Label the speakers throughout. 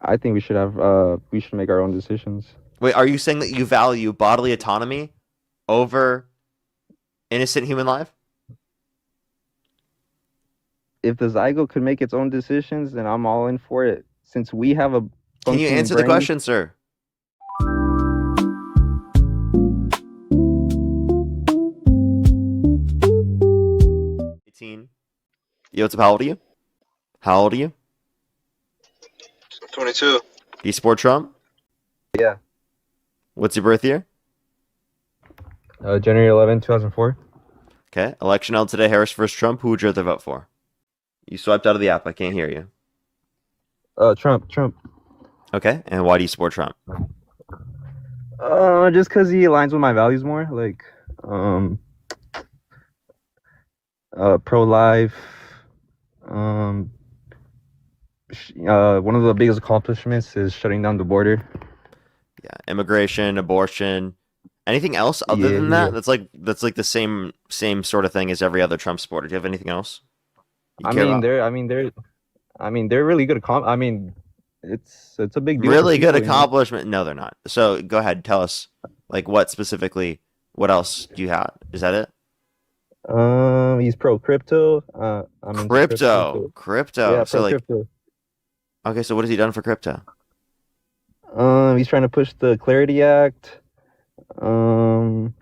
Speaker 1: I think we should make our own decisions.
Speaker 2: Wait, are you saying that you value bodily autonomy over innocent human life?
Speaker 1: If the zygote could make its own decisions, then I'm all in for it. Since we have a
Speaker 2: Can you
Speaker 1: functioning
Speaker 2: answer the
Speaker 1: brain,
Speaker 2: question, sir? 18. Yo, what's up? How old are you? How old are you?
Speaker 3: 22.
Speaker 2: Do you support Trump?
Speaker 1: yeah,
Speaker 2: What's your birth year?
Speaker 1: January 11, 2004.
Speaker 2: Okay. Election held today, Harris versus Trump. Who would you rather vote for? You swiped out of the app. I can't hear you.
Speaker 1: Trump.
Speaker 2: Okay. And why do you support Trump?
Speaker 1: Just because he aligns with my values more, like, um, pro-life. Um, one of the biggest accomplishments is shutting down the border.
Speaker 2: Yeah. Immigration, abortion, anything else other
Speaker 1: Yeah,
Speaker 2: than
Speaker 1: yeah.
Speaker 2: that? That's like the same sort of thing as every other Trump supporter. Do you have anything else you
Speaker 1: I
Speaker 2: care
Speaker 1: mean,
Speaker 2: about?
Speaker 1: they're really good. I mean, it's a big deal for
Speaker 2: Really good
Speaker 1: people,
Speaker 2: accomplishment. No, they're not. So go ahead, tell us like what specifically. What else do you have? Is that it?
Speaker 1: He's pro crypto. I'm into crypto
Speaker 2: Crypto,
Speaker 1: too.
Speaker 2: crypto.
Speaker 1: Yeah,
Speaker 2: So
Speaker 1: pro
Speaker 2: like,
Speaker 1: crypto.
Speaker 2: okay, so what has he done for crypto?
Speaker 1: He's trying to push the Clarity Act. Um,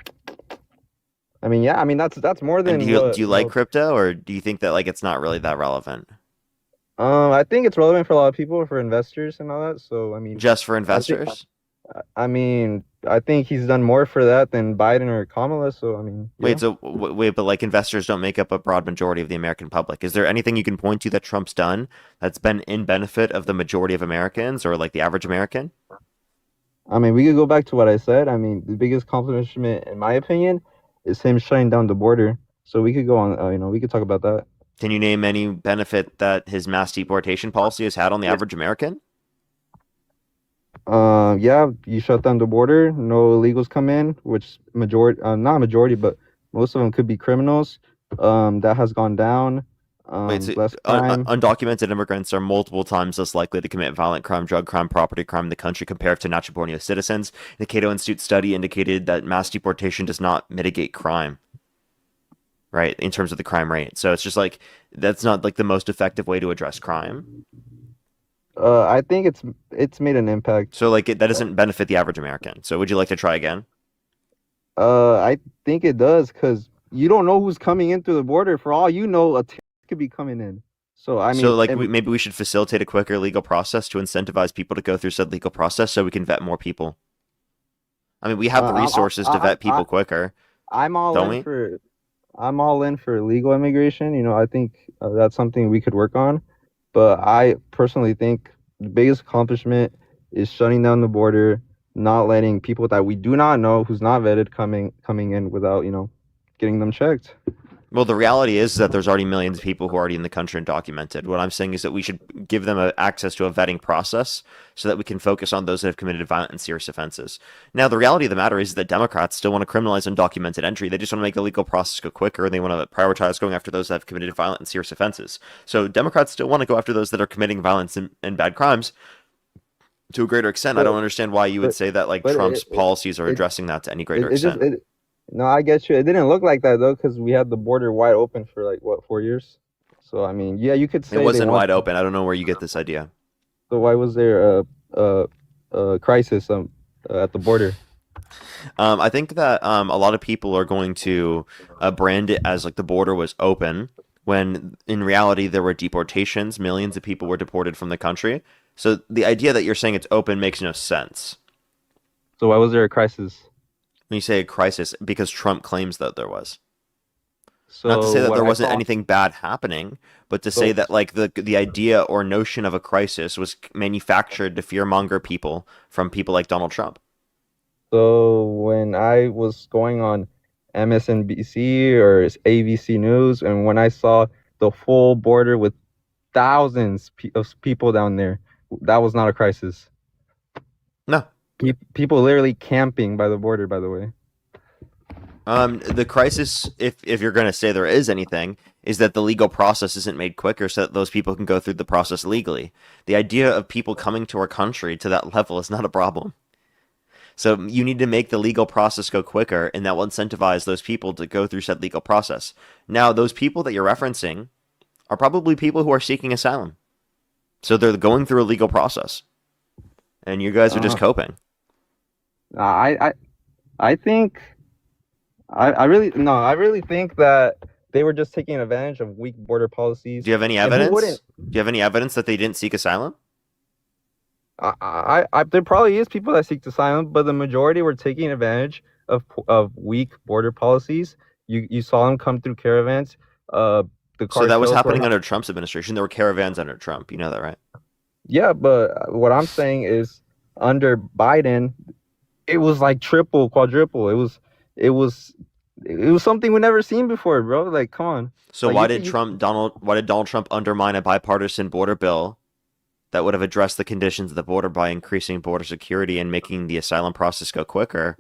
Speaker 1: I mean, yeah, I mean that's more
Speaker 2: And
Speaker 1: than
Speaker 2: do
Speaker 1: what
Speaker 2: you like crypto, or do you think that like it's not really that relevant?
Speaker 1: I think it's relevant for a lot of people, for investors and all that. So, I mean,
Speaker 2: Just for
Speaker 1: I think,
Speaker 2: investors?
Speaker 1: I think he's done more for that than Biden or Kamala. So, I mean,
Speaker 2: Wait,
Speaker 1: yeah.
Speaker 2: so wait, but like investors don't make up a broad majority of the American public. Is there anything you can point to that Trump's done that's been in benefit of the majority of Americans or like the average American?
Speaker 1: I mean, we could go back to what I said. I mean, the biggest accomplishment, in my opinion, is him shutting down the border. So we could go on. We could talk about that.
Speaker 2: Can you name any benefit that his mass deportation policy has had on the average American?
Speaker 1: Yeah, you shut down the border, no illegals come in, which not majority, but most of them could be criminals. That has gone down.
Speaker 2: Wait, so
Speaker 1: Less crime.
Speaker 2: undocumented immigrants are multiple times less likely to commit violent crime, drug crime, property crime in the country compared to natural born U.S. citizens. The Cato Institute study indicated that mass deportation does not mitigate crime, right, in terms of the crime rate. So it's just like that's not like the most effective way to address crime.
Speaker 1: I think it's made an impact.
Speaker 2: So like that doesn't benefit the average American. So would you like to try again?
Speaker 1: I think it does because you don't know who's coming in through the border. For all you know, a terrorist could be coming in. So I
Speaker 2: So
Speaker 1: mean,
Speaker 2: like maybe we should facilitate a quicker legal process to incentivize people to go through said legal process so we can vet more people. I mean, we have the
Speaker 1: uh, I'm
Speaker 2: resources to vet people quicker,
Speaker 1: I'm all
Speaker 2: don't
Speaker 1: in
Speaker 2: we?
Speaker 1: for I'm all in for legal immigration. I think that's something we could work on. But I personally think the biggest accomplishment is shutting down the border, not letting people that we do not know, who's not vetted, coming in without getting them checked.
Speaker 2: Well, the reality is that there's already millions of people who are already in the country and documented. What I'm saying is that we should give them access to a vetting process so that we can focus on those that have committed violent and serious offenses. Now, the reality of the matter is that Democrats still want to criminalize undocumented entry. They just want to make the legal process go quicker, and they want to prioritize going after those that have committed violent and serious offenses. So Democrats still want to go after those that are committing violence and bad crimes to a greater extent. I
Speaker 1: But
Speaker 2: don't understand why you would
Speaker 1: but
Speaker 2: say that like
Speaker 1: but
Speaker 2: Trump's policies are
Speaker 1: it,
Speaker 2: addressing that to any greater
Speaker 1: it just
Speaker 2: extent.
Speaker 1: no, I get you. It didn't look like that though, because we had the border wide open for like what, 4 years. So I mean, yeah, you could
Speaker 2: It
Speaker 1: say they
Speaker 2: wasn't
Speaker 1: want.
Speaker 2: wide open. I don't know where you get this idea.
Speaker 1: So why was there a crisis at the border?
Speaker 2: I think that a lot of people are going to brand it as like the border was open when in reality there were deportations. Millions of people were deported from the country. So the idea that you're saying it's open makes no sense.
Speaker 1: So why was there a crisis?
Speaker 2: When you say a crisis, because Trump claims that there was. Not to
Speaker 1: So
Speaker 2: say that
Speaker 1: what
Speaker 2: there
Speaker 1: I
Speaker 2: wasn't
Speaker 1: saw.
Speaker 2: anything bad happening, but to say
Speaker 1: So
Speaker 2: that like the idea or notion of a crisis was manufactured to fearmonger people from people like Donald Trump.
Speaker 1: so when I was going on MSNBC or ABC News, and when I saw the full border with of people down there, that was not a crisis.
Speaker 2: No,
Speaker 1: People literally camping by the border, by the way.
Speaker 2: The crisis, if you're going to say there is anything, is that the legal process isn't made quicker so that those people can go through the process legally. The idea of people coming to our country to that level is not a problem. So you need to make the legal process go quicker, and that will incentivize those people to go through said legal process. Now, those people that you're referencing are probably people who are seeking asylum. So they're going through a legal process, and you guys are just
Speaker 1: Uh,
Speaker 2: coping.
Speaker 1: I I I think I really no, I really think that they were just taking advantage of weak border
Speaker 2: Do
Speaker 1: policies.
Speaker 2: you have any
Speaker 1: And who
Speaker 2: evidence?
Speaker 1: wouldn't?
Speaker 2: Do you have any evidence that they didn't seek asylum?
Speaker 1: There probably is people that seek asylum, but the majority were taking advantage of weak border policies. You saw them come through caravans. Uh, the
Speaker 2: So that was
Speaker 1: cartels were
Speaker 2: happening under Trump's administration. There were caravans under Trump. You know that, right?
Speaker 1: yeah, but what I'm saying is under Biden, it was like triple, quadruple. It was it was something we never seen before, bro. Like, come on.
Speaker 2: So
Speaker 1: Like
Speaker 2: why
Speaker 1: you
Speaker 2: did
Speaker 1: could you
Speaker 2: Donald Trump undermine a bipartisan border bill that would have addressed the conditions of the border by increasing border security and making the asylum process go quicker?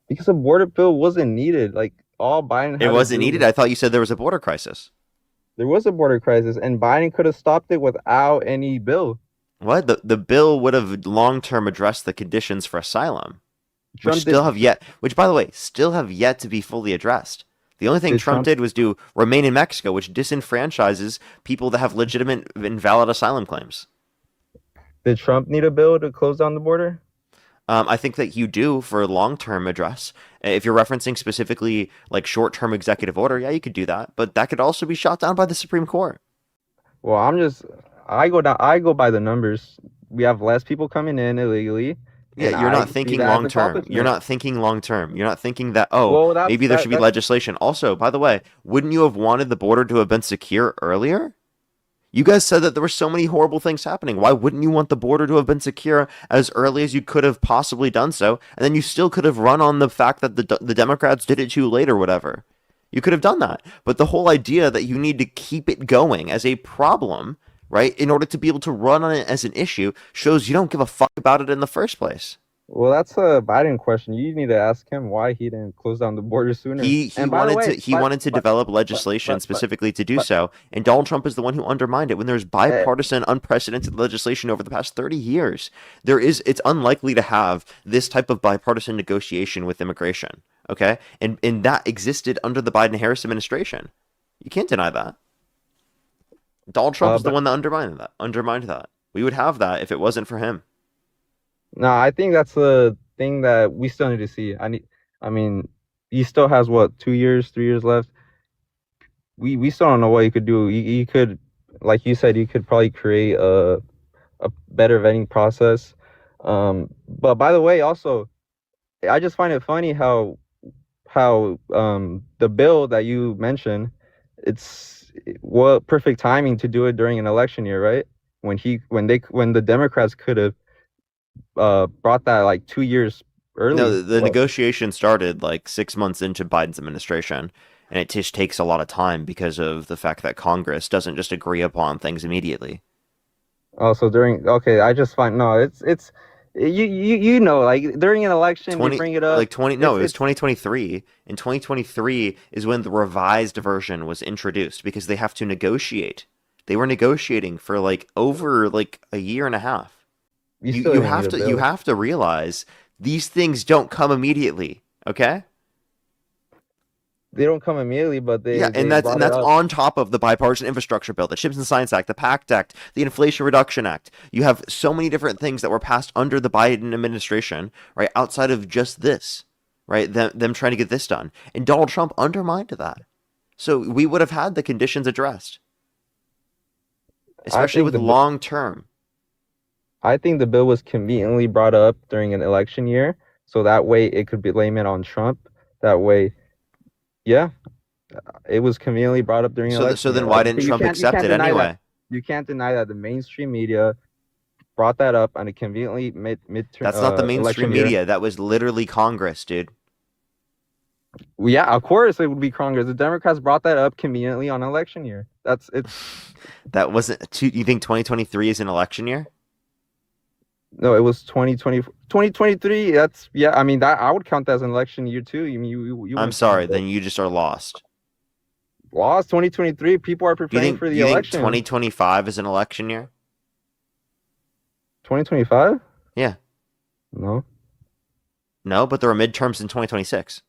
Speaker 1: because a border bill wasn't needed. Like all Biden
Speaker 2: It
Speaker 1: had to
Speaker 2: wasn't
Speaker 1: do
Speaker 2: needed.
Speaker 1: was
Speaker 2: I thought you said there was a border crisis.
Speaker 1: there was a border crisis, and Biden could have stopped it without any bill.
Speaker 2: What? The bill would have long term addressed the conditions for asylum,
Speaker 1: Trump did.
Speaker 2: which by the way, still have yet to be fully addressed. The only thing
Speaker 1: Did
Speaker 2: Trump
Speaker 1: Trump
Speaker 2: did was do remain in Mexico, which disenfranchises people that have legitimate and valid asylum claims.
Speaker 1: did Trump need a bill to close down the border?
Speaker 2: I think that you do for long-term address. If you're referencing specifically like short-term executive order, yeah, you could do that, but that could also be shot down by the Supreme Court.
Speaker 1: Well, I go by the numbers. We have less people coming in illegally,
Speaker 2: Yeah,
Speaker 1: and
Speaker 2: you're not
Speaker 1: I see
Speaker 2: thinking
Speaker 1: that as
Speaker 2: long term. You're
Speaker 1: accomplishment.
Speaker 2: not thinking long term. You're not thinking that, oh,
Speaker 1: Well,
Speaker 2: maybe there should be
Speaker 1: that's
Speaker 2: legislation. Also, by the way, wouldn't you have wanted the border to have been secure earlier? You guys said that there were so many horrible things happening. Why wouldn't you want the border to have been secure as early as you could have possibly done so? And then you still could have run on the fact that the Democrats did it too late or whatever. You could have done that. But the whole idea that you need to keep it going as a problem, right, in order to be able to run on it as an issue shows you don't give a fuck about it in the first place.
Speaker 1: well, that's a Biden question. You need to ask him why he didn't close down the border sooner.
Speaker 2: He
Speaker 1: And by the
Speaker 2: wanted
Speaker 1: way,
Speaker 2: to he wanted to develop
Speaker 1: but
Speaker 2: legislation
Speaker 1: but but
Speaker 2: specifically to do
Speaker 1: but
Speaker 2: so, and Donald Trump is the one who undermined it. When there's
Speaker 1: uh,
Speaker 2: bipartisan, unprecedented legislation over the past 30 years, it's unlikely to have this type of bipartisan negotiation with immigration. Okay, and that existed under the Biden Harris administration. You can't deny that. Donald Trump is the
Speaker 1: but
Speaker 2: one that undermined that. Undermined that. We would have that if it wasn't for him.
Speaker 1: no, I think that's the thing that we still need to see. I mean, he still has what 2 years, 3 years left. We still don't know what he could do. He could, like you said, he could probably create a better vetting process. But by the way, also, I just find it funny how the bill that you mentioned, it's what perfect timing to do it during an election year, right? When the Democrats could have brought that like 2 years
Speaker 2: No,
Speaker 1: early.
Speaker 2: the
Speaker 1: Well,
Speaker 2: negotiation started like 6 months into Biden's administration, and it just takes a lot of time because of the fact that Congress doesn't just agree upon things immediately.
Speaker 1: also during okay, I just find no, it's you know like during an election they
Speaker 2: 20
Speaker 1: bring it up.
Speaker 2: like 20 no,
Speaker 1: It's
Speaker 2: it was
Speaker 1: it's
Speaker 2: 2023. And 2023 is when the revised version was introduced because they have to negotiate. They were negotiating for like over like a year and a half.
Speaker 1: you
Speaker 2: You
Speaker 1: still
Speaker 2: you
Speaker 1: didn't need
Speaker 2: have
Speaker 1: a
Speaker 2: to you
Speaker 1: bill.
Speaker 2: have to realize these things don't come immediately, okay?
Speaker 1: They don't come immediately, but
Speaker 2: Yeah,
Speaker 1: they
Speaker 2: and
Speaker 1: brought it
Speaker 2: that's
Speaker 1: up.
Speaker 2: on top of the bipartisan infrastructure bill, the Chips and Science Act, the PACT Act, the Inflation Reduction Act. You have so many different things that were passed under the Biden administration, right? Outside of just this, right? Them trying to get this done, and Donald Trump undermined that. So we would have had the conditions addressed,
Speaker 1: I
Speaker 2: especially
Speaker 1: think
Speaker 2: with
Speaker 1: the bi-
Speaker 2: long term.
Speaker 1: I think the bill was conveniently brought up during an election year, so that way it could be blame it on Trump. That way, yeah, it was conveniently brought up during an
Speaker 2: So
Speaker 1: election year.
Speaker 2: then why
Speaker 1: Like
Speaker 2: didn't Trump
Speaker 1: you
Speaker 2: accept
Speaker 1: can't
Speaker 2: it
Speaker 1: deny that.
Speaker 2: anyway?
Speaker 1: You can't deny that the mainstream media brought that up on a conveniently mid
Speaker 2: That's not the
Speaker 1: election
Speaker 2: mainstream
Speaker 1: year.
Speaker 2: media. That was literally Congress, dude.
Speaker 1: Well, yeah, of course it would be Congress. The Democrats brought that up conveniently on election year. That's it's
Speaker 2: That wasn't. You think 2023 is an election year?
Speaker 1: no, it was 2020 2023. That's yeah. I mean that I would count that as an election year too. You mean you
Speaker 2: I'm
Speaker 1: wouldn't count
Speaker 2: sorry.
Speaker 1: that.
Speaker 2: Then you just are lost.
Speaker 1: Lost 2023. People are
Speaker 2: Do you
Speaker 1: preparing
Speaker 2: think
Speaker 1: for
Speaker 2: do
Speaker 1: the
Speaker 2: you think
Speaker 1: election.
Speaker 2: 2025 is an election year?
Speaker 1: 2025?
Speaker 2: Yeah.
Speaker 1: No.
Speaker 2: No, but there are midterms in 2026.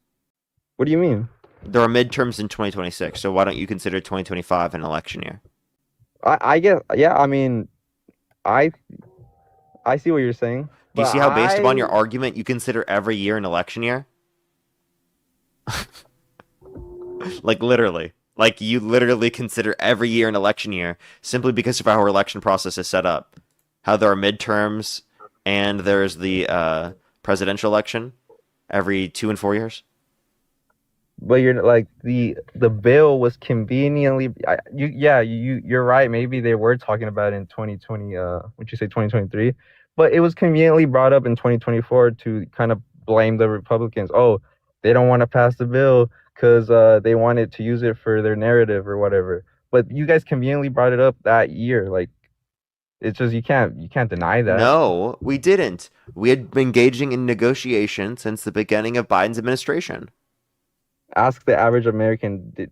Speaker 1: What do you mean?
Speaker 2: There are midterms in 2026, so why don't you consider 2025 an election year?
Speaker 1: I guess, yeah. I mean, I I see what you're saying,
Speaker 2: Do you
Speaker 1: but
Speaker 2: see how, based upon your argument, you consider every year an election year? Like, literally. Like, you literally consider every year an election year simply because of how our election process is set up. How there are midterms and there's the presidential election every 2 and 4 years.
Speaker 1: but you're like the bill was conveniently. You're right. Maybe they were talking about it in 2020. Would you say 2023? But it was conveniently brought up in 2024 to kind of blame the Republicans. Oh, they don't want to pass the bill because they wanted to use it for their narrative or whatever. But you guys conveniently brought it up that year. Like it's just you can't deny that.
Speaker 2: No, we didn't. We had been engaging in negotiation since the beginning of Biden's administration.
Speaker 1: Ask the average American. Did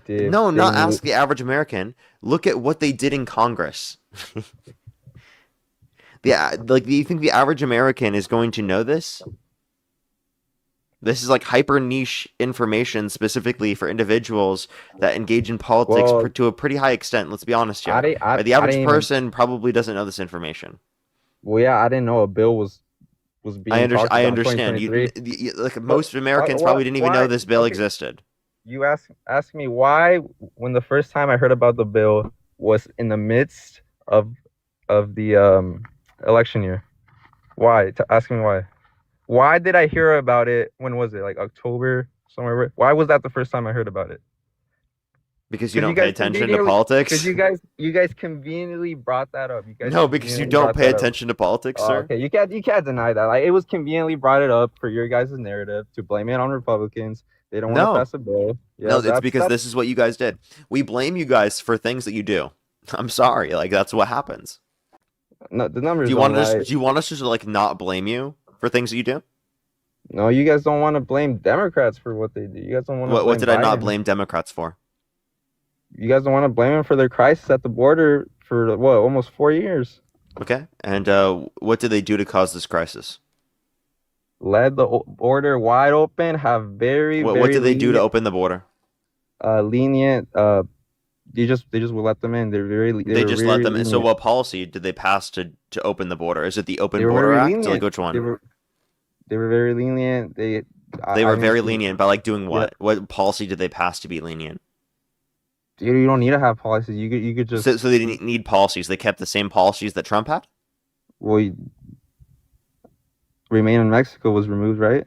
Speaker 2: No,
Speaker 1: they
Speaker 2: not
Speaker 1: move?
Speaker 2: ask the average American. Look at what they did in Congress. Yeah, like, do you think the average American is going to know this? This is like hyper niche information specifically for individuals that engage in politics
Speaker 1: Well,
Speaker 2: to a pretty high extent. Let's be honest
Speaker 1: I
Speaker 2: here.
Speaker 1: didn't.
Speaker 2: Right? The
Speaker 1: I
Speaker 2: average
Speaker 1: didn't even.
Speaker 2: person probably doesn't know this information.
Speaker 1: Well, yeah, I didn't know a bill was being talked
Speaker 2: I
Speaker 1: about in
Speaker 2: understand.
Speaker 1: 2023.
Speaker 2: Like,
Speaker 1: But
Speaker 2: most Americans
Speaker 1: what?
Speaker 2: probably didn't even know
Speaker 1: Why?
Speaker 2: this bill
Speaker 1: Okay,
Speaker 2: existed
Speaker 1: you ask me why when the first time I heard about the bill was in the midst of the election year. Why? Ask me why. Why did I hear about it? When was it? Like October somewhere. Why was that the first time I heard about it?
Speaker 2: because you
Speaker 1: Because you
Speaker 2: don't pay
Speaker 1: guys
Speaker 2: attention to
Speaker 1: conveniently, because
Speaker 2: politics.
Speaker 1: you guys conveniently brought that up. You guys
Speaker 2: No, because you
Speaker 1: conveniently
Speaker 2: don't
Speaker 1: brought
Speaker 2: pay
Speaker 1: that up.
Speaker 2: attention to politics, sir.
Speaker 1: Okay, you can't deny that. Like it was conveniently brought it up for your guys' narrative to blame it on Republicans. They don't want to
Speaker 2: No,
Speaker 1: pass a bill.
Speaker 2: no,
Speaker 1: Yeah,
Speaker 2: it's
Speaker 1: that's
Speaker 2: because this is what you guys did. We blame you guys for things that you do. I'm sorry, like, that's what happens.
Speaker 1: no, the numbers don't lie.
Speaker 2: Do you want us to, like, not blame you for things that you do?
Speaker 1: No, you guys don't want to blame Democrats for what they do. You guys don't want to
Speaker 2: What
Speaker 1: blame
Speaker 2: did I not
Speaker 1: Biden.
Speaker 2: blame Democrats for?
Speaker 1: You guys don't want to blame them for their crisis at the border for what, almost 4 years.
Speaker 2: Okay, and what did they do to cause this crisis?
Speaker 1: Led the border wide open, have very,
Speaker 2: What
Speaker 1: very
Speaker 2: did they do to
Speaker 1: lenient,
Speaker 2: open the border?
Speaker 1: lenient. They just will let them in. They
Speaker 2: They
Speaker 1: were
Speaker 2: just let
Speaker 1: very
Speaker 2: them in. So
Speaker 1: lenient.
Speaker 2: what policy did they pass to open the border? Is it the
Speaker 1: They
Speaker 2: Open
Speaker 1: were
Speaker 2: Border
Speaker 1: very
Speaker 2: Act? Like,
Speaker 1: lenient.
Speaker 2: which
Speaker 1: They
Speaker 2: one?
Speaker 1: were they were very lenient.
Speaker 2: They
Speaker 1: I
Speaker 2: were
Speaker 1: didn't
Speaker 2: very
Speaker 1: see.
Speaker 2: lenient by, like, doing
Speaker 1: Yeah,
Speaker 2: what? What policy did they pass to be lenient?
Speaker 1: you don't need to have policies. You could just
Speaker 2: So they didn't need policies. They kept the same policies that Trump had.
Speaker 1: well, remain in Mexico was removed, right?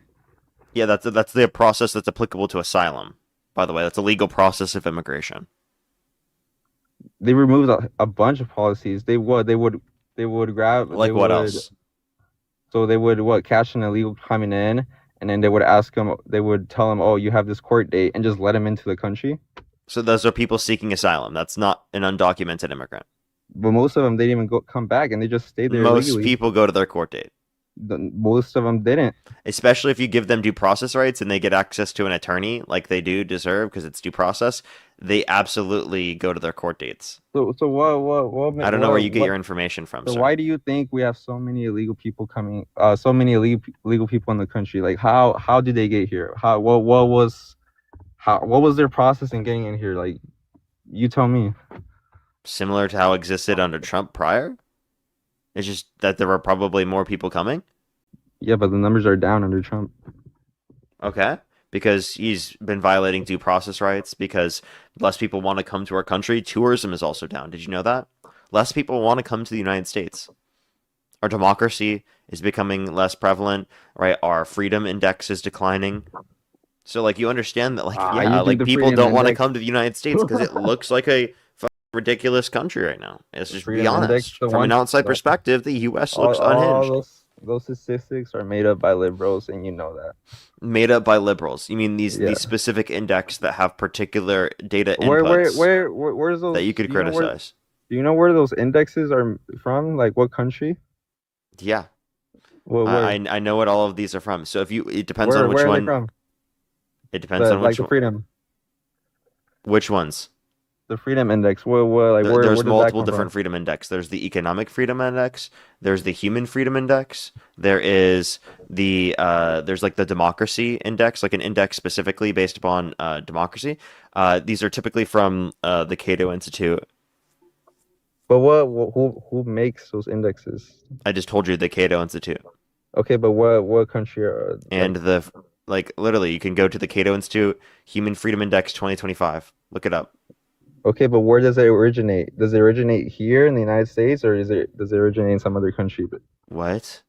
Speaker 2: Yeah, that's the process that's applicable to asylum. By the way, that's a legal process of immigration.
Speaker 1: They removed a bunch of policies. They would grab they
Speaker 2: Like, what
Speaker 1: would
Speaker 2: else?
Speaker 1: so they would what catch an illegal coming in, and then they would ask them. They would tell them, oh, you have this court date, and just let them into the country.
Speaker 2: So those are people seeking asylum. That's not an undocumented immigrant.
Speaker 1: But most of them they didn't even come back, and they just stayed there
Speaker 2: Most
Speaker 1: illegally.
Speaker 2: people go to their court date,
Speaker 1: Most of them didn't.
Speaker 2: especially if you give them due process rights and they get access to an attorney like they do deserve because it's due process. They absolutely go to their court dates.
Speaker 1: So
Speaker 2: I don't know where you get your information from,
Speaker 1: so
Speaker 2: sir.
Speaker 1: why do you think we have so many illegal people coming? So many illegal people in the country. Like how did they get here? What was their process in getting in here? Like you tell me.
Speaker 2: Similar to how it existed under Trump prior. It's just that there were probably more people coming.
Speaker 1: Yeah, but the numbers are down under Trump.
Speaker 2: Okay. Because he's been violating due process rights, because less people want to come to our country. Tourism is also down. Did you know that? Less people want to come to the United States. Our democracy is becoming less prevalent, right? Our freedom index is declining. So, like, you understand that, like, yeah,
Speaker 1: You think
Speaker 2: like,
Speaker 1: the
Speaker 2: people
Speaker 1: freedom
Speaker 2: don't want to
Speaker 1: index,
Speaker 2: come to the United States because it looks like a ridiculous country right now. Let's
Speaker 1: the
Speaker 2: just be
Speaker 1: freedom index,
Speaker 2: honest. From an outside perspective, the U.S. looks
Speaker 1: all
Speaker 2: unhinged.
Speaker 1: those statistics are made up by liberals, and you know that.
Speaker 2: Made up by liberals. You mean
Speaker 1: Yeah.
Speaker 2: these specific index that have particular data
Speaker 1: Where
Speaker 2: inputs
Speaker 1: where's
Speaker 2: that you
Speaker 1: those?
Speaker 2: could criticize?
Speaker 1: Do you know where those indexes are from? Like what country?
Speaker 2: Yeah,
Speaker 1: Where
Speaker 2: I know what all of these are from. So if you, it depends on
Speaker 1: where
Speaker 2: which
Speaker 1: where are they
Speaker 2: one.
Speaker 1: from?
Speaker 2: It depends on
Speaker 1: Like
Speaker 2: which
Speaker 1: the
Speaker 2: one.
Speaker 1: freedom.
Speaker 2: Which ones?
Speaker 1: The freedom index. What like
Speaker 2: There's
Speaker 1: where does that
Speaker 2: multiple
Speaker 1: come
Speaker 2: different
Speaker 1: from?
Speaker 2: freedom index. There's the economic freedom index. There's the human freedom index. There is there's like the democracy index, like an index specifically based upon democracy. These are typically from the Cato Institute.
Speaker 1: But who makes those indexes?
Speaker 2: I just told you the Cato Institute.
Speaker 1: Okay, but what country are like?
Speaker 2: And the like literally you can go to the Cato Institute Human Freedom Index 2025. Look it up.
Speaker 1: Okay, but where does it originate? Does it originate here in the United States, or does it originate in some other country? But
Speaker 2: What?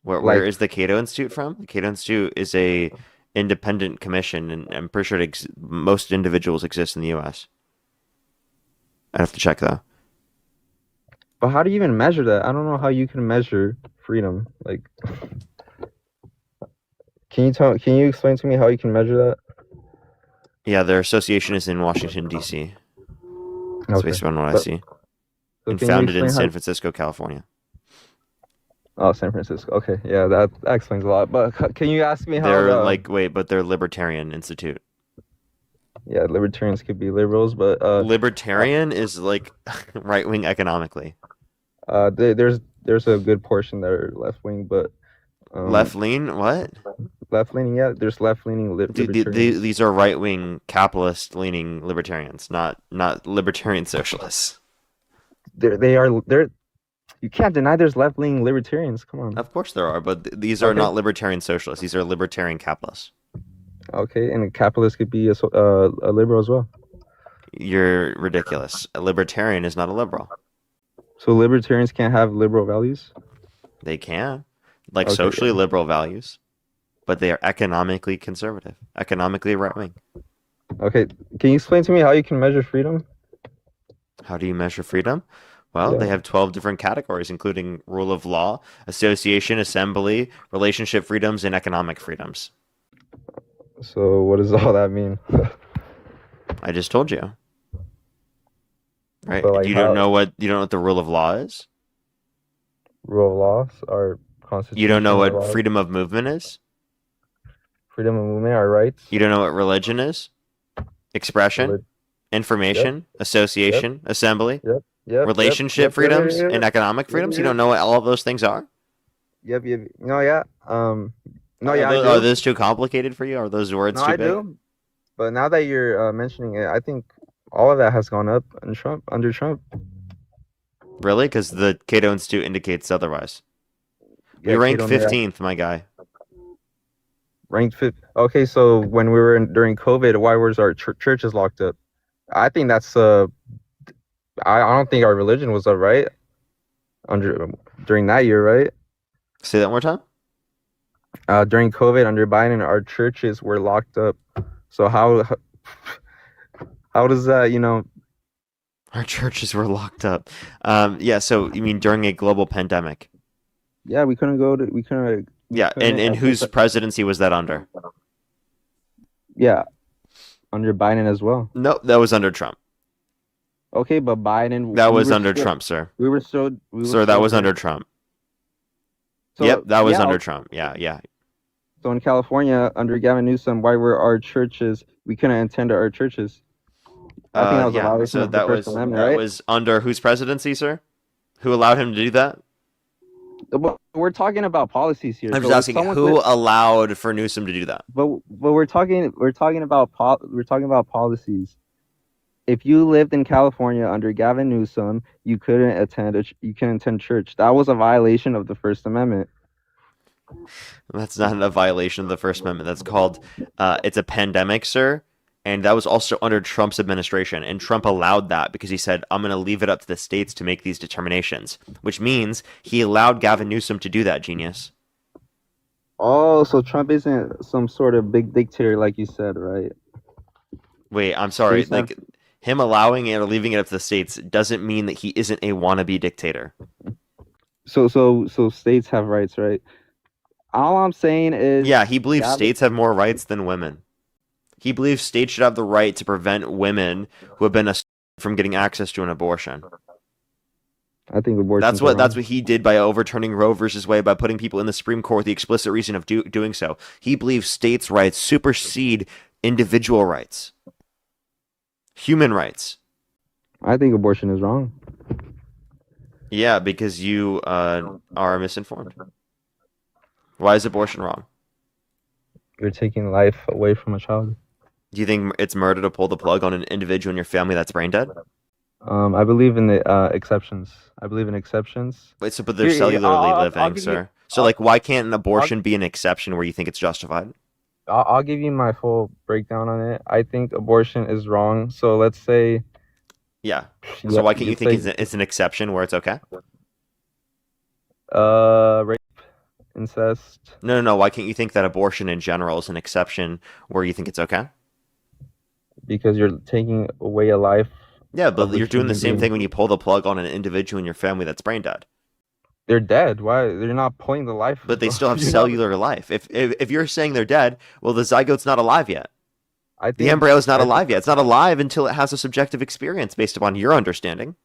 Speaker 2: Where
Speaker 1: like,
Speaker 2: is the Cato Institute from? The Cato Institute is a independent commission, and I'm pretty sure most individuals exist in the U.S. I have to check though.
Speaker 1: but how do you even measure that? I don't know how you can measure freedom. Like, Can you explain to me how you can measure that?
Speaker 2: Yeah, their association is in Washington D.C. That's
Speaker 1: Okay,
Speaker 2: based on what I
Speaker 1: but
Speaker 2: see,
Speaker 1: so
Speaker 2: and
Speaker 1: can you
Speaker 2: founded in
Speaker 1: explain how?
Speaker 2: San Francisco, California.
Speaker 1: Oh, San Francisco. Okay, yeah, that explains a lot. But can you ask me how
Speaker 2: They're
Speaker 1: the
Speaker 2: like wait, but they're Libertarian Institute.
Speaker 1: yeah libertarians could be liberals, but uh,
Speaker 2: Libertarian is like right wing economically.
Speaker 1: there's a good portion that are left wing, but um
Speaker 2: Left lean, what?
Speaker 1: left leaning. Yeah, there's left leaning libertarians.
Speaker 2: These are right wing capitalist leaning libertarians, not libertarian socialists.
Speaker 1: They're you can't deny there's left leaning libertarians. Come on.
Speaker 2: Of course there are, but these are
Speaker 1: Okay,
Speaker 2: not libertarian socialists. These are libertarian capitalists.
Speaker 1: okay, and a capitalist could be a liberal as well.
Speaker 2: You're ridiculous. A libertarian is not a liberal.
Speaker 1: So libertarians can't have liberal values.
Speaker 2: They can, like
Speaker 1: Okay,
Speaker 2: socially liberal values, but they are economically conservative, economically right wing.
Speaker 1: okay. Can you explain to me how you can measure freedom?
Speaker 2: How do you measure freedom? Well, they
Speaker 1: Yeah.
Speaker 2: have 12 different categories, including rule of law, association, assembly, relationship freedoms, and economic freedoms.
Speaker 1: So what does all that mean?
Speaker 2: I just told you, right?
Speaker 1: But like how
Speaker 2: You don't know what the rule of law is?
Speaker 1: rule of laws, our
Speaker 2: You don't know
Speaker 1: constitution, our
Speaker 2: what
Speaker 1: laws,
Speaker 2: freedom of movement is?
Speaker 1: freedom of movement, our rights.
Speaker 2: You don't know what religion is? Expression,
Speaker 1: Relig- Yep,
Speaker 2: information,
Speaker 1: yep,
Speaker 2: association, assembly, relationship freedoms, and
Speaker 1: yep,
Speaker 2: economic
Speaker 1: yep,
Speaker 2: freedoms? You
Speaker 1: yep,
Speaker 2: don't know what all of those things are?
Speaker 1: yep. No, yeah. No, yeah, I
Speaker 2: Are
Speaker 1: do.
Speaker 2: those too complicated for you? Are those
Speaker 1: No,
Speaker 2: words too
Speaker 1: I
Speaker 2: big?
Speaker 1: do. But now that you're mentioning it, I think all of that has gone up under Trump.
Speaker 2: Really? Because the Cato Institute indicates otherwise. We
Speaker 1: Yeah,
Speaker 2: rank
Speaker 1: Cato Neer
Speaker 2: 15th, my guy.
Speaker 1: ranked fifth. Okay, so when we were during COVID, why was our churches locked up? I think that's I don't think our religion was up right under during that year, right?
Speaker 2: Say that one more time.
Speaker 1: During COVID under Biden, our churches were locked up. So how does that,
Speaker 2: Our churches were locked up. Yeah, so you mean during a global pandemic?
Speaker 1: yeah, we
Speaker 2: Yeah,
Speaker 1: couldn't
Speaker 2: and
Speaker 1: enter
Speaker 2: whose presidency was that under?
Speaker 1: yeah, under Biden as well.
Speaker 2: No, that was under Trump.
Speaker 1: Okay, but Biden,
Speaker 2: That was under Trump, sir.
Speaker 1: we were
Speaker 2: Sir, that
Speaker 1: still
Speaker 2: was
Speaker 1: during,
Speaker 2: under Trump. Yep,
Speaker 1: so
Speaker 2: that was
Speaker 1: yeah,
Speaker 2: under Trump. Yeah, yeah.
Speaker 1: so in California under Gavin Newsom, why were our churches, we couldn't attend our churches? I think that was a
Speaker 2: Yeah.
Speaker 1: violation
Speaker 2: So
Speaker 1: of the First Amendment,
Speaker 2: that
Speaker 1: right?
Speaker 2: was under whose presidency, sir? Who allowed him to do that?
Speaker 1: But we're talking about policies here.
Speaker 2: I'm just
Speaker 1: So if
Speaker 2: asking
Speaker 1: someone's
Speaker 2: who allowed for Newsom to do that.
Speaker 1: but we're talking about policies. If you lived in California under Gavin Newsom, you couldn't attend church. That was a violation of the First Amendment.
Speaker 2: That's not a violation of the First Amendment. That's called it's a pandemic, sir. And that was also under Trump's administration. And Trump allowed that because he said, I'm going to leave it up to the states to make these determinations, which means he allowed Gavin Newsom to do that, genius.
Speaker 1: Oh, so Trump isn't some sort of big dictator like you said, right?
Speaker 2: Wait, I'm sorry.
Speaker 1: States have
Speaker 2: Like, him allowing it or leaving it up to the states doesn't mean that he isn't a wannabe dictator.
Speaker 1: so states have rights, right? All I'm saying is
Speaker 2: Yeah, he believes
Speaker 1: Gavin.
Speaker 2: states have more rights than women. He believes states should have the right to prevent women who have been assaulted from getting access to an abortion.
Speaker 1: I think abortions are
Speaker 2: That's
Speaker 1: wrong.
Speaker 2: what he did by overturning Roe versus Wade, by putting people in the Supreme Court with the explicit reason of doing so. He believes states' rights supersede individual rights. Human rights.
Speaker 1: I think abortion is wrong.
Speaker 2: Yeah, because you are misinformed. Why is abortion wrong?
Speaker 1: You're taking life away from a child.
Speaker 2: Do you think it's murder to pull the plug on an individual in your family that's brain dead?
Speaker 1: I believe in the exceptions. I believe in exceptions.
Speaker 2: Wait, so but they're
Speaker 1: Here,
Speaker 2: cellularly
Speaker 1: I'll
Speaker 2: living,
Speaker 1: give you.
Speaker 2: sir. So
Speaker 1: I'll,
Speaker 2: like, why can't an
Speaker 1: I'll,
Speaker 2: abortion be an exception where you think it's justified?
Speaker 1: I'll give you my full breakdown on it. I think abortion is wrong. So let's say,
Speaker 2: Yeah. So
Speaker 1: yeah,
Speaker 2: why can't you
Speaker 1: let's
Speaker 2: think
Speaker 1: say,
Speaker 2: it's an exception where it's okay?
Speaker 1: rape, incest,
Speaker 2: No, no, no. Why can't you think that abortion in general is an exception where you think it's okay?
Speaker 1: because you're taking away a life
Speaker 2: Yeah, but
Speaker 1: of a
Speaker 2: you're doing the
Speaker 1: human
Speaker 2: same
Speaker 1: being.
Speaker 2: thing when you pull the plug on an individual in your family that's brain dead.
Speaker 1: They're dead. Why? They're not pulling the life.
Speaker 2: But they still have
Speaker 1: You're not.
Speaker 2: cellular life. If you're saying they're dead, well, the zygote's not alive yet.
Speaker 1: I
Speaker 2: The
Speaker 1: think.
Speaker 2: embryo is not
Speaker 1: I think.
Speaker 2: alive yet. It's not alive until it has a subjective experience based upon your understanding.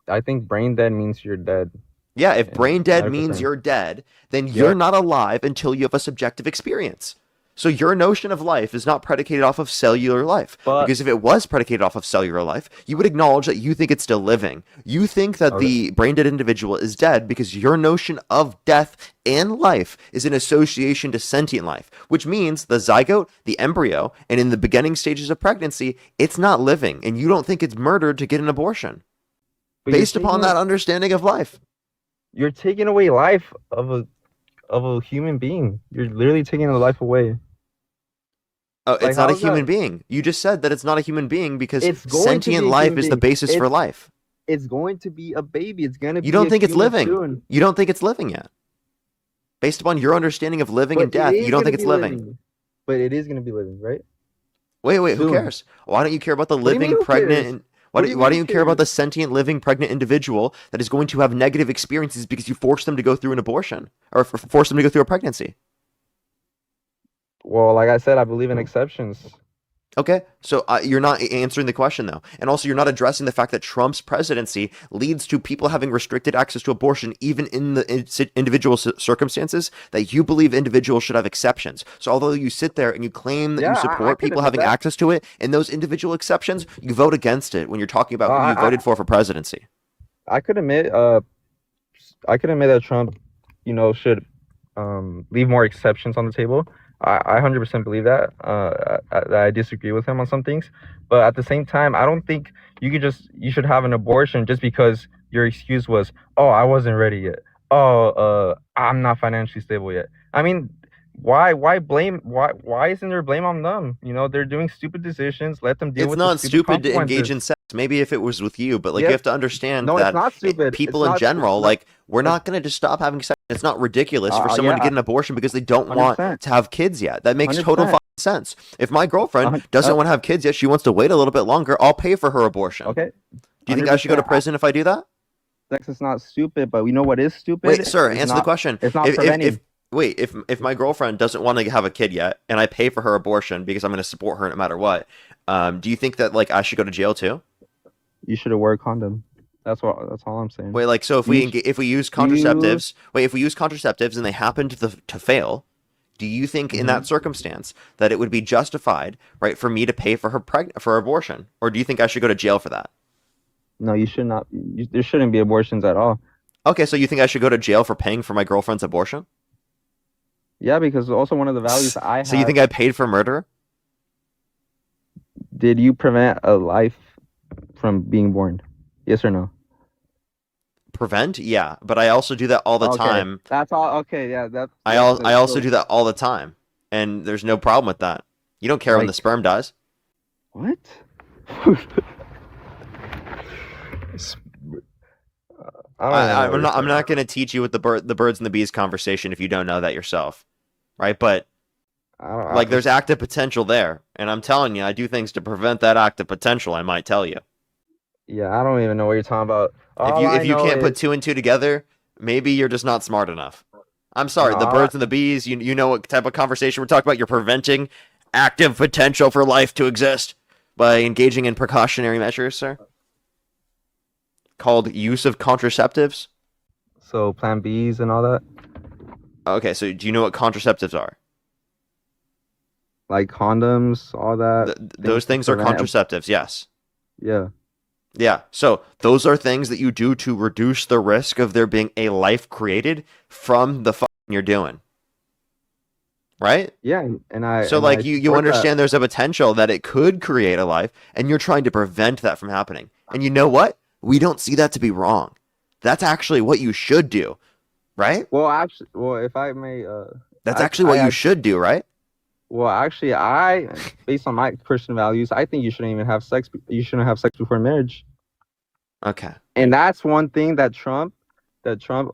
Speaker 1: I think brain dead means you're dead.
Speaker 2: Yeah, if
Speaker 1: In
Speaker 2: brain dead
Speaker 1: medical
Speaker 2: means
Speaker 1: terms.
Speaker 2: you're dead, then
Speaker 1: Yeah.
Speaker 2: you're not alive until you have a subjective experience. So your notion of life is not predicated off of cellular life.
Speaker 1: But
Speaker 2: Because if it was predicated off of cellular life, you would acknowledge that you think it's still living. You think that
Speaker 1: okay.
Speaker 2: the brain dead individual is dead because your notion of death and life is in association to sentient life, which means the zygote, the embryo, and in the beginning stages of pregnancy, it's not living, and you don't think it's murdered to get an abortion
Speaker 1: But
Speaker 2: based upon that understanding of life.
Speaker 1: you're taking away life of a human being. You're literally taking a life away.
Speaker 2: Oh,
Speaker 1: Like
Speaker 2: it's not a
Speaker 1: how's that?
Speaker 2: human being. You just said that it's not a human being because
Speaker 1: It's going to be
Speaker 2: sentient
Speaker 1: a
Speaker 2: life
Speaker 1: human
Speaker 2: is the
Speaker 1: being.
Speaker 2: basis for life.
Speaker 1: It's going to be a baby. It's gonna
Speaker 2: You
Speaker 1: be
Speaker 2: don't
Speaker 1: a
Speaker 2: think it's
Speaker 1: human
Speaker 2: living.
Speaker 1: soon.
Speaker 2: You don't think it's living yet. Based upon your understanding of living and
Speaker 1: But it
Speaker 2: death,
Speaker 1: is
Speaker 2: you don't
Speaker 1: gonna
Speaker 2: think it's
Speaker 1: be
Speaker 2: living.
Speaker 1: living. But it is gonna be living, right?
Speaker 2: Wait, who
Speaker 1: Soon.
Speaker 2: cares? Why don't you care about the
Speaker 1: What do you mean,
Speaker 2: living
Speaker 1: who
Speaker 2: pregnant?
Speaker 1: cares?
Speaker 2: And,
Speaker 1: What do you
Speaker 2: why
Speaker 1: mean,
Speaker 2: don't
Speaker 1: who
Speaker 2: you care about the
Speaker 1: cares?
Speaker 2: sentient living pregnant individual that is going to have negative experiences because you force them to go through an abortion or force them to go through a pregnancy?
Speaker 1: Well, like I said, I believe in exceptions.
Speaker 2: Okay, so you're not answering the question though, and also you're not addressing the fact that Trump's presidency leads to people having restricted access to abortion, even in the individual circumstances that you believe individuals should have exceptions. So although you sit there and you claim that
Speaker 1: Yeah,
Speaker 2: you
Speaker 1: I
Speaker 2: support
Speaker 1: could
Speaker 2: people
Speaker 1: admit
Speaker 2: having
Speaker 1: that.
Speaker 2: access to it, and those individual exceptions, you vote against it when you're talking about who you
Speaker 1: I
Speaker 2: voted for presidency.
Speaker 1: I could admit I could admit that Trump, should leave more exceptions on the table. I 100% believe that. I disagree with him on some things, but at the same time, I don't think you should have an abortion just because your excuse was, oh, I wasn't ready yet. Oh, I'm not financially stable yet. I mean, why isn't there blame on them? They're doing stupid decisions. Let them deal
Speaker 2: It's
Speaker 1: with the
Speaker 2: not
Speaker 1: stupid
Speaker 2: stupid to engage
Speaker 1: consequences.
Speaker 2: in sex. Maybe if it was with you, but like you
Speaker 1: Yes,
Speaker 2: have to understand
Speaker 1: no, it's
Speaker 2: that
Speaker 1: not stupid.
Speaker 2: people in
Speaker 1: It's
Speaker 2: general,
Speaker 1: not.
Speaker 2: like we're
Speaker 1: It's
Speaker 2: not going to just stop having sex. It's not ridiculous for someone to
Speaker 1: yeah,
Speaker 2: get an abortion because they don't want
Speaker 1: 100%,
Speaker 2: to have kids yet. That makes total
Speaker 1: 100%.
Speaker 2: fucking sense. If my girlfriend doesn't want to have kids yet, she wants to wait a little bit longer, I'll pay for her abortion.
Speaker 1: Okay,
Speaker 2: Do you think I should go to
Speaker 1: 100%.
Speaker 2: prison if I do that?
Speaker 1: Sex is not stupid, but you know what is
Speaker 2: Wait,
Speaker 1: stupid?
Speaker 2: sir,
Speaker 1: It's
Speaker 2: answer the
Speaker 1: not.
Speaker 2: question.
Speaker 1: It's not
Speaker 2: If
Speaker 1: preventing.
Speaker 2: wait, if my girlfriend doesn't want to have a kid yet, and I pay for her abortion because I'm going to support her no matter what, do you think that like I should go to jail too?
Speaker 1: You should have wear a condom. That's all I'm saying.
Speaker 2: Wait, like so if
Speaker 1: You
Speaker 2: if we use
Speaker 1: you.
Speaker 2: contraceptives, if we use contraceptives and they happen to fail, do you think in that
Speaker 1: Mhm.
Speaker 2: circumstance that it would be justified, right, for me to pay for her abortion, or do you think I should go to jail for that?
Speaker 1: No, you should not. There shouldn't be abortions at all.
Speaker 2: Okay, so you think I should go to jail for paying for my girlfriend's abortion?
Speaker 1: Yeah, because also one of the values I
Speaker 2: So you
Speaker 1: have.
Speaker 2: think I paid for murder?
Speaker 1: Did you prevent a life from being born? Yes or no?
Speaker 2: Prevent? Yeah, but I also do that all the
Speaker 1: Okay,
Speaker 2: time.
Speaker 1: that's all. Okay, yeah,
Speaker 2: I also
Speaker 1: so
Speaker 2: do that all the time, and there's no problem with that. You don't care when the
Speaker 1: like
Speaker 2: sperm dies.
Speaker 1: what? I don't even know what
Speaker 2: I'm
Speaker 1: you're
Speaker 2: not. I'm
Speaker 1: saying.
Speaker 2: not going to teach you what the birds and the bees conversation if you don't know that yourself, right? But
Speaker 1: I don't.
Speaker 2: like, there's active potential there, and I'm telling you, I do things to prevent that active potential. I might tell you.
Speaker 1: Yeah, I don't even know what you're talking about.
Speaker 2: If
Speaker 1: All
Speaker 2: you
Speaker 1: I
Speaker 2: if you
Speaker 1: know
Speaker 2: can't put
Speaker 1: is
Speaker 2: two and two together, maybe you're just not smart enough. I'm
Speaker 1: no.
Speaker 2: sorry. The birds and the bees. You know what type of conversation we're talking about? You're preventing active potential for life to exist by engaging in precautionary measures, sir. Called use of contraceptives.
Speaker 1: So Plan Bs and all that.
Speaker 2: Okay, so do you know what contraceptives are?
Speaker 1: like condoms, all that
Speaker 2: Those
Speaker 1: things to
Speaker 2: things are
Speaker 1: prevent.
Speaker 2: contraceptives, yes.
Speaker 1: Yeah,
Speaker 2: Yeah. So those are things that you do to reduce the risk of there being a life created from the fucking you're doing, right?
Speaker 1: yeah,
Speaker 2: So
Speaker 1: and I
Speaker 2: like you
Speaker 1: support that.
Speaker 2: understand there's a potential that it could create a life, and you're trying to prevent that from happening. And you know what? We don't see that to be wrong. That's actually what you should do, right?
Speaker 1: Well, actually, well, if I may,
Speaker 2: That's actually what you should do, right?
Speaker 1: well, actually, based on my Christian values, I think you shouldn't even have sex. You shouldn't have sex before marriage,
Speaker 2: Okay.
Speaker 1: and that's one thing that Trump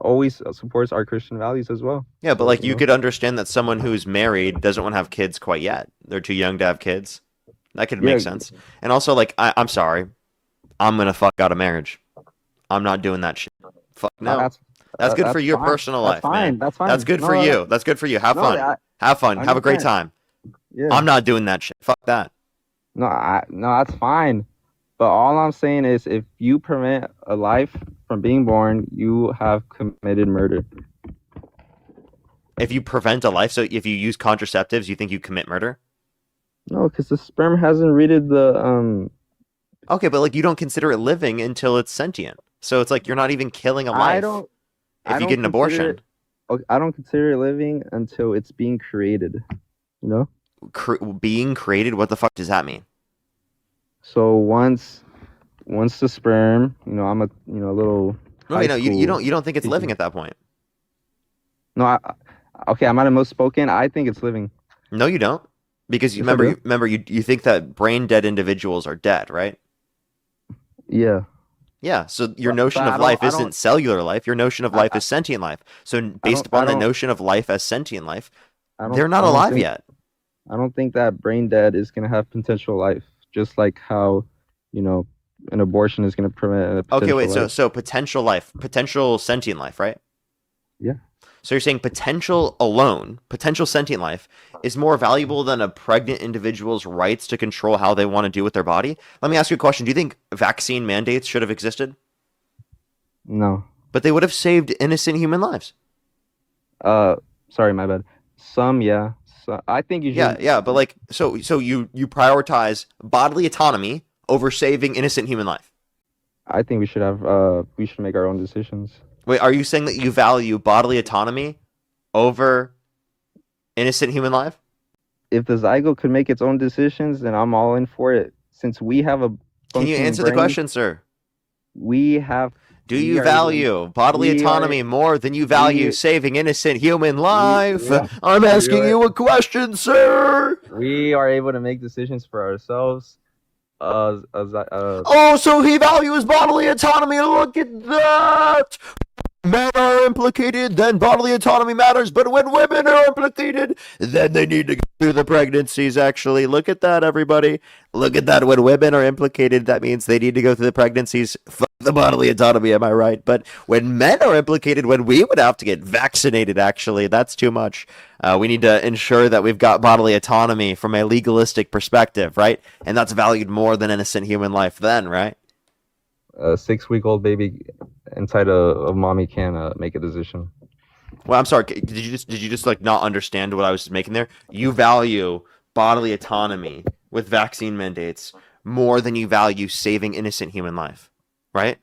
Speaker 1: always supports our Christian values as well.
Speaker 2: Yeah, but
Speaker 1: So,
Speaker 2: like you could understand that someone who's married doesn't want to have kids quite yet. They're too young to have kids. That could make
Speaker 1: yeah,
Speaker 2: sense. And also, like, I'm sorry, I'm gonna fuck out of marriage. I'm not doing that shit. Fuck
Speaker 1: no,
Speaker 2: no. That's good for
Speaker 1: that's
Speaker 2: your
Speaker 1: fine.
Speaker 2: personal
Speaker 1: That's
Speaker 2: life, man.
Speaker 1: fine. That's
Speaker 2: That's
Speaker 1: fine.
Speaker 2: good for you. That's good for you. Have
Speaker 1: No,
Speaker 2: fun. Have fun.
Speaker 1: I
Speaker 2: Have a great
Speaker 1: understand.
Speaker 2: time.
Speaker 1: Yeah,
Speaker 2: I'm not doing that shit. Fuck that.
Speaker 1: no, that's fine. But all I'm saying is, if you prevent a life from being born, you have committed murder.
Speaker 2: If you prevent a life, so if you use contraceptives, you think you commit murder?
Speaker 1: No, because the sperm hasn't reached the.
Speaker 2: Okay, but like you don't consider it living until it's sentient. So it's like you're not even killing a
Speaker 1: I
Speaker 2: life
Speaker 1: don't. I
Speaker 2: if you get
Speaker 1: don't
Speaker 2: an
Speaker 1: consider
Speaker 2: abortion.
Speaker 1: it. Okay, I don't consider it living until it's being created. You know.
Speaker 2: Being created, what the fuck does that mean?
Speaker 1: So once the sperm, I'm a little
Speaker 2: No,
Speaker 1: high
Speaker 2: you
Speaker 1: school
Speaker 2: don't think it's living
Speaker 1: teaching.
Speaker 2: at that point.
Speaker 1: No, okay, I might have misspoken. I think it's living.
Speaker 2: No, you don't. Because you
Speaker 1: Yes, I do.
Speaker 2: remember you think that brain dead individuals are dead, right?
Speaker 1: Yeah,
Speaker 2: Yeah, so your
Speaker 1: but
Speaker 2: notion of
Speaker 1: I don't.
Speaker 2: life isn't cellular life. Your notion of life
Speaker 1: I,
Speaker 2: is sentient life. So
Speaker 1: I
Speaker 2: based
Speaker 1: don't. I
Speaker 2: upon the
Speaker 1: don't.
Speaker 2: notion of life as sentient life,
Speaker 1: I don't.
Speaker 2: they're not
Speaker 1: I don't
Speaker 2: alive
Speaker 1: think.
Speaker 2: yet.
Speaker 1: I don't think that brain dead is gonna have potential life. Just like how, you know, an abortion is gonna prevent a
Speaker 2: Okay,
Speaker 1: potential
Speaker 2: wait. So
Speaker 1: life.
Speaker 2: potential life, potential sentient life, right?
Speaker 1: Yeah.
Speaker 2: So you're saying potential alone, potential sentient life, is more valuable than a pregnant individual's rights to control how they want to do with their body? Let me ask you a question. Do you think vaccine mandates should have existed?
Speaker 1: No.
Speaker 2: But they would have saved innocent human lives.
Speaker 1: Uh, Sorry, my bad. Some, yeah. So I think you
Speaker 2: Yeah,
Speaker 1: should.
Speaker 2: yeah, but like, so you prioritize bodily autonomy over saving innocent human life.
Speaker 1: I think we should have. We should make our own decisions.
Speaker 2: Wait, are you saying that you value bodily autonomy over innocent human life?
Speaker 1: If the zygote could make its own decisions, then I'm all in for it. Since we have a
Speaker 2: Can you
Speaker 1: functioning
Speaker 2: answer the
Speaker 1: brain,
Speaker 2: question, sir?
Speaker 1: we have.
Speaker 2: Do
Speaker 1: We
Speaker 2: you
Speaker 1: are able to.
Speaker 2: value bodily
Speaker 1: We are.
Speaker 2: autonomy more than you value
Speaker 1: We.
Speaker 2: saving innocent human life?
Speaker 1: Yeah.
Speaker 2: I'm
Speaker 1: We
Speaker 2: asking
Speaker 1: are.
Speaker 2: you a question, sir.
Speaker 1: We are able to make decisions for ourselves.
Speaker 2: Oh, so he values bodily autonomy. Look at that. Men are implicated, then bodily autonomy matters. But when women are implicated, then they need to go through the pregnancies, actually. Look at that, everybody. Look at that. When women are implicated, that means they need to go through the pregnancies. Fuck the bodily autonomy, am I right? But when men are implicated, when we would have to get vaccinated, actually, that's too much. We need to ensure that we've got bodily autonomy from a legalistic perspective, right? And that's valued more than innocent human life, then, right?
Speaker 1: A 6-week-old baby inside of mommy can make a decision.
Speaker 2: Well, I'm sorry. Did you just like not understand what I was making there? You value bodily autonomy with vaccine mandates more than you value saving innocent human life, right?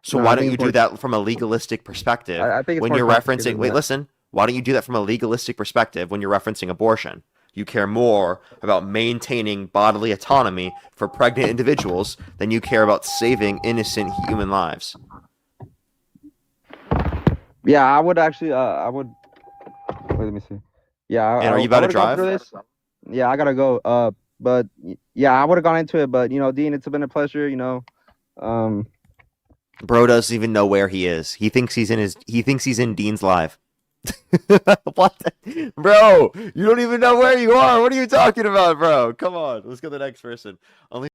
Speaker 2: So
Speaker 1: No,
Speaker 2: why
Speaker 1: I
Speaker 2: don't
Speaker 1: think
Speaker 2: you
Speaker 1: it's
Speaker 2: do
Speaker 1: more.
Speaker 2: that from a legalistic perspective
Speaker 1: I think it's
Speaker 2: when
Speaker 1: more
Speaker 2: you're
Speaker 1: complicated
Speaker 2: referencing?
Speaker 1: than
Speaker 2: Wait,
Speaker 1: that.
Speaker 2: listen. Why don't you do that from a legalistic perspective when you're referencing abortion? You care more about maintaining bodily autonomy for pregnant individuals than you care about saving innocent human lives.
Speaker 1: Yeah, I would actually. I would. Wait, let me see. Yeah,
Speaker 2: And are you
Speaker 1: I
Speaker 2: about to
Speaker 1: would have gone
Speaker 2: drive?
Speaker 1: through this. Yeah, I gotta go. But yeah, I would have gone into it. But Dean, it's been a pleasure. Um,
Speaker 2: Bro doesn't even know where he is. He thinks he's in Dean's live. What? Bro, you don't even know where you are. What are you talking about, bro? Come on, let's go to the next person. Only